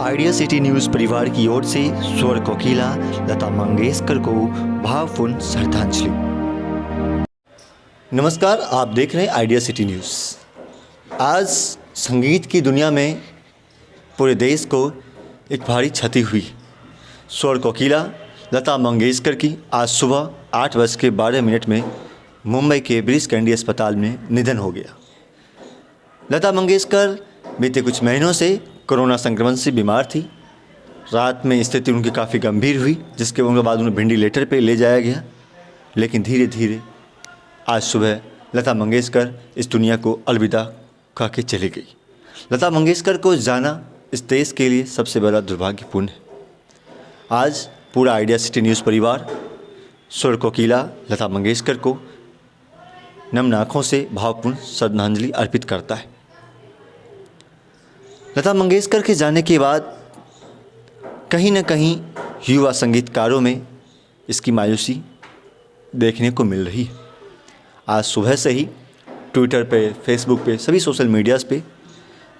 Idea city news परिवार की ओर से स्वर कोकिला लता मंगेशकर को भावपूर्ण श्रद्धांजलि। नमस्कार, आप देख रहे हैं आइडिया सिटी न्यूज़। आज संगीत की दुनिया में पूरे देश को एक भारी क्षति हुई। स्वर कोकिला लता मंगेशकर की आज सुबह 8:12 में मुंबई के ब्रीच कैंडी अस्पताल में निधन हो गया। लता मंगेशकर बीते कुछ महीनों से कोरोना संक्रमण से बीमार थी। रात में स्थिति उनकी काफ़ी गंभीर हुई, जिसके बाद उन्हें वेंटिलेटर पे ले जाया गया। लेकिन धीरे धीरे आज सुबह लता मंगेशकर इस दुनिया को अलविदा कह के चली गई। लता मंगेशकर को जाना इस देश के लिए सबसे बड़ा दुर्भाग्यपूर्ण है। आज पूरा आइडिया सिटी न्यूज़ परिवार स्वर कोकिला लता मंगेशकर को नम आँखों से भावपूर्ण श्रद्धांजलि अर्पित करता है। लता मंगेशकर के जाने के बाद कहीं न कहीं युवा संगीतकारों में इसकी मायूसी देखने को मिल रही है। आज सुबह से ही ट्विटर पे, फेसबुक पे, सभी सोशल मीडियाज़ पे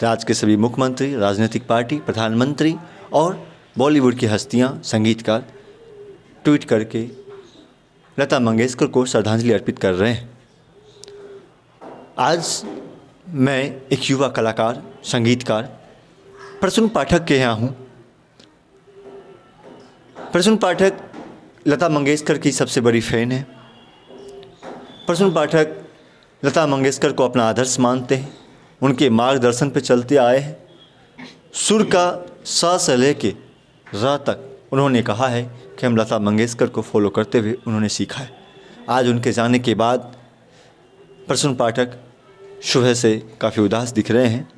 राज्य के सभी मुख्यमंत्री, राजनीतिक पार्टी, प्रधानमंत्री और बॉलीवुड की हस्तियां, संगीतकार ट्वीट करके लता मंगेशकर को श्रद्धांजलि अर्पित कर रहे हैं। आज मैं एक युवा कलाकार, संगीतकार प्रसून पाठक के यहाँ हूँ। प्रसून पाठक लता मंगेशकर की सबसे बड़ी फ़ैन है। प्रसून पाठक लता मंगेशकर को अपना आदर्श मानते हैं, उनके मार्गदर्शन पे चलते आए हैं। सुर का सा से लेके रा तक उन्होंने कहा है कि हम लता मंगेशकर को फॉलो करते हुए उन्होंने सीखा है। आज उनके जाने के बाद प्रसून पाठक सुबह से काफ़ी उदास दिख रहे हैं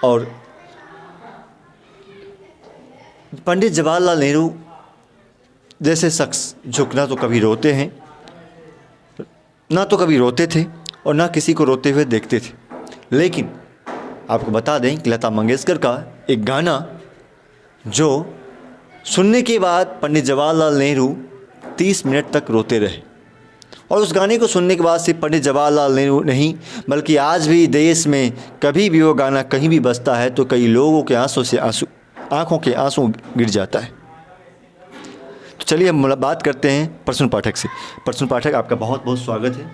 और पंडित जवाहरलाल नेहरू जैसे शख्स झुकना तो कभी रोते हैं, ना तो कभी रोते थे और ना किसी को रोते हुए देखते थे। लेकिन आपको बता दें कि लता मंगेशकर का एक गाना जो सुनने के बाद पंडित जवाहरलाल नेहरू 30 मिनट तक रोते रहे, और उस गाने को सुनने के बाद सिर्फ पंडित जवाहरलाल नेहरू नहीं बल्कि आज भी देश में कभी भी वो गाना कहीं भी बजता है तो कई लोगों के आंखों के आंसू गिर जाता है। तो चलिए हम बात करते हैं प्रसून पाठक से। प्रसून पाठक, आपका बहुत बहुत स्वागत है।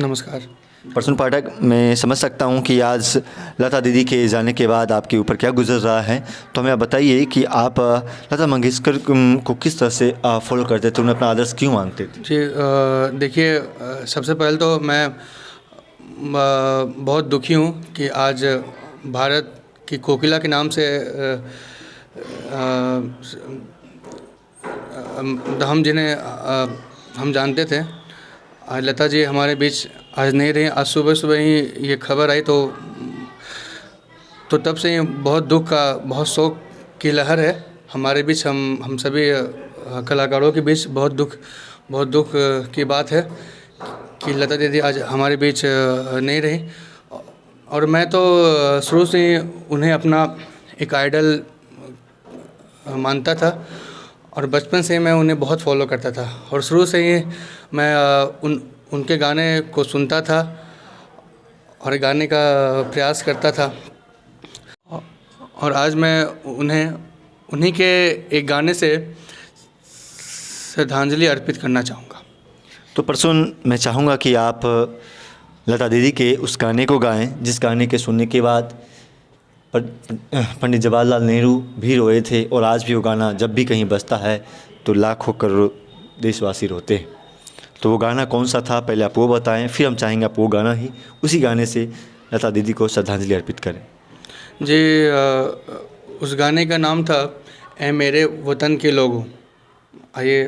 नमस्कार। प्रसून पाठक, मैं समझ सकता हूं कि आज लता दीदी के जाने के बाद आपके ऊपर क्या गुजर रहा है, तो हमें बताइए कि आप लता मंगेशकर को किस तरह से फॉलो करते थे, उन्हें अपना आदर्श क्यों मानते थे? जी, देखिए, सबसे पहले तो मैं बहुत दुखी हूं कि आज भारत की कोकिला के नाम से हम जिन्हें हम जानते थे, आज लता जी हमारे बीच आज नहीं रहे। आज सुबह सुबह ही ये खबर आई तो तब से ही बहुत दुख का, बहुत शोक की लहर है हमारे बीच। हम सभी कलाकारों के बीच बहुत दुख की बात है कि लता दीदी आज हमारे बीच नहीं रही। और मैं तो शुरू से ही उन्हें अपना एक आइडल मानता था और बचपन से मैं उन्हें बहुत फॉलो करता था और शुरू से ही मैं उनके गाने को सुनता था और गाने का प्रयास करता था। और आज मैं उन्हीं के एक गाने से श्रद्धांजलि अर्पित करना चाहूँगा। तो प्रसून, मैं चाहूँगा कि आप लता दीदी के उस गाने को गाएं जिस गाने के सुनने के बाद पंडित जवाहरलाल नेहरू भी रोए थे, और आज भी वो गाना जब भी कहीं बजता है तो लाखों करोड़ देशवासी रोते हैं। तो वो गाना कौन सा था, पहले आप वो बताएं, फिर हम चाहेंगे आप वो गाना ही उसी गाने से लता दीदी को श्रद्धांजलि अर्पित करें। जी, उस गाने का नाम था ऐ मेरे वतन के लोगों। आइए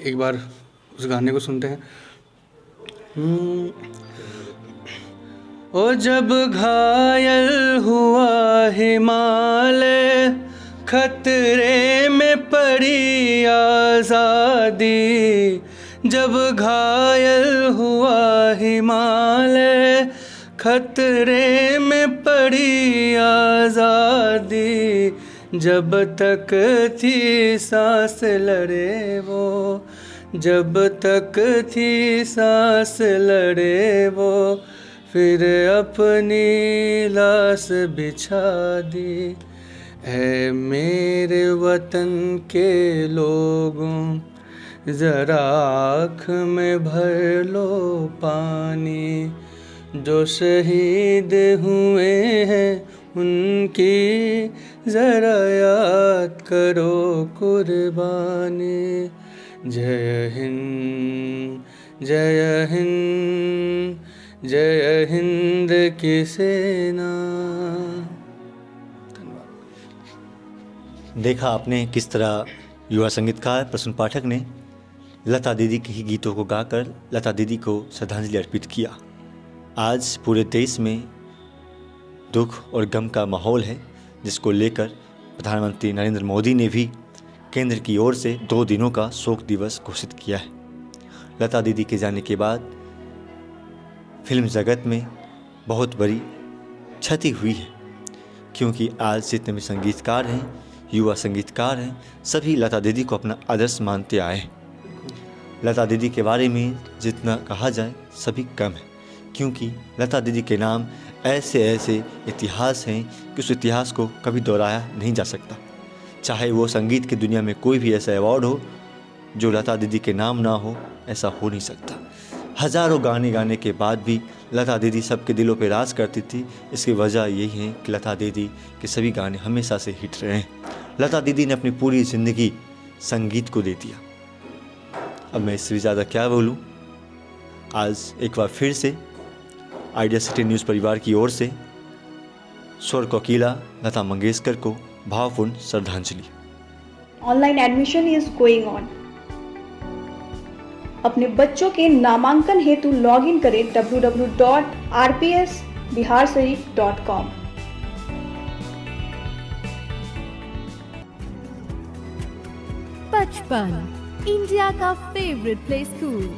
एक बार उस गाने को सुनते हैं। ओ जब घायल हुआ हिमालय, खतरे में पड़ी आज़ादी। जब घायल हुआ हिमालय, खतरे में पड़ी आज़ादी। जब तक थी सांस लड़े वो, जब तक थी सांस लड़े वो, फिर अपनी लाश बिछा दी। है मेरे वतन के लोगों, ज़रा आँख में भर लो पानी, जो शहीद हुए हैं उनकी ज़रा याद करो कुर्बानी। जय हिंद, जय हिंद, जय हिंद की सेना। देखा आपने किस तरह युवा संगीतकार प्रसून पाठक ने लता दीदी के ही गीतों को गाकर लता दीदी को श्रद्धांजलि अर्पित किया। आज पूरे देश में दुख और गम का माहौल है, जिसको लेकर प्रधानमंत्री नरेंद्र मोदी ने भी केंद्र की ओर से 2 दिनों का शोक दिवस घोषित किया है। लता दीदी के जाने के बाद फिल्म जगत में बहुत बड़ी क्षति हुई है, क्योंकि आज जितने भी संगीतकार हैं, युवा संगीतकार हैं, सभी लता दीदी को अपना आदर्श मानते आए हैं। लता दीदी के बारे में जितना कहा जाए सभी कम है, क्योंकि लता दीदी के नाम ऐसे ऐसे इतिहास हैं कि उस इतिहास को कभी दोहराया नहीं जा सकता। चाहे वो संगीत की दुनिया में कोई भी ऐसा अवार्ड हो जो लता दीदी के नाम ना हो, ऐसा हो नहीं सकता। हज़ारों गाने गाने के बाद भी लता दीदी सबके दिलों पे राज करती थी। इसकी वजह यही है कि लता दीदी के सभी गाने हमेशा से हिट रहे हैं। लता दीदी ने अपनी पूरी ज़िंदगी संगीत को दे दिया। अब मैं इससे ज़्यादा क्या बोलूँ। आज एक बार फिर से आइडिया सिटी न्यूज़ परिवार की ओर से स्वर कोकिला लता मंगेशकर को भावपूर्ण श्रद्धांजलि। Online admission is going on. अपने बच्चों के नामांकन हेतु लॉगिन करें www.rpsbiharsharif.com। बचपन इंडिया का फेवरेट प्ले स्कूल।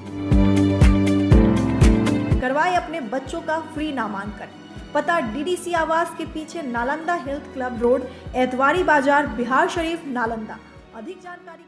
करवाए अपने बच्चों का फ्री नामांकन। पता डीडीसी आवास के पीछे, Nalanda health club road, Etwari बाजार, बिहार शरीफ, नालंदा। अधिक जानकारी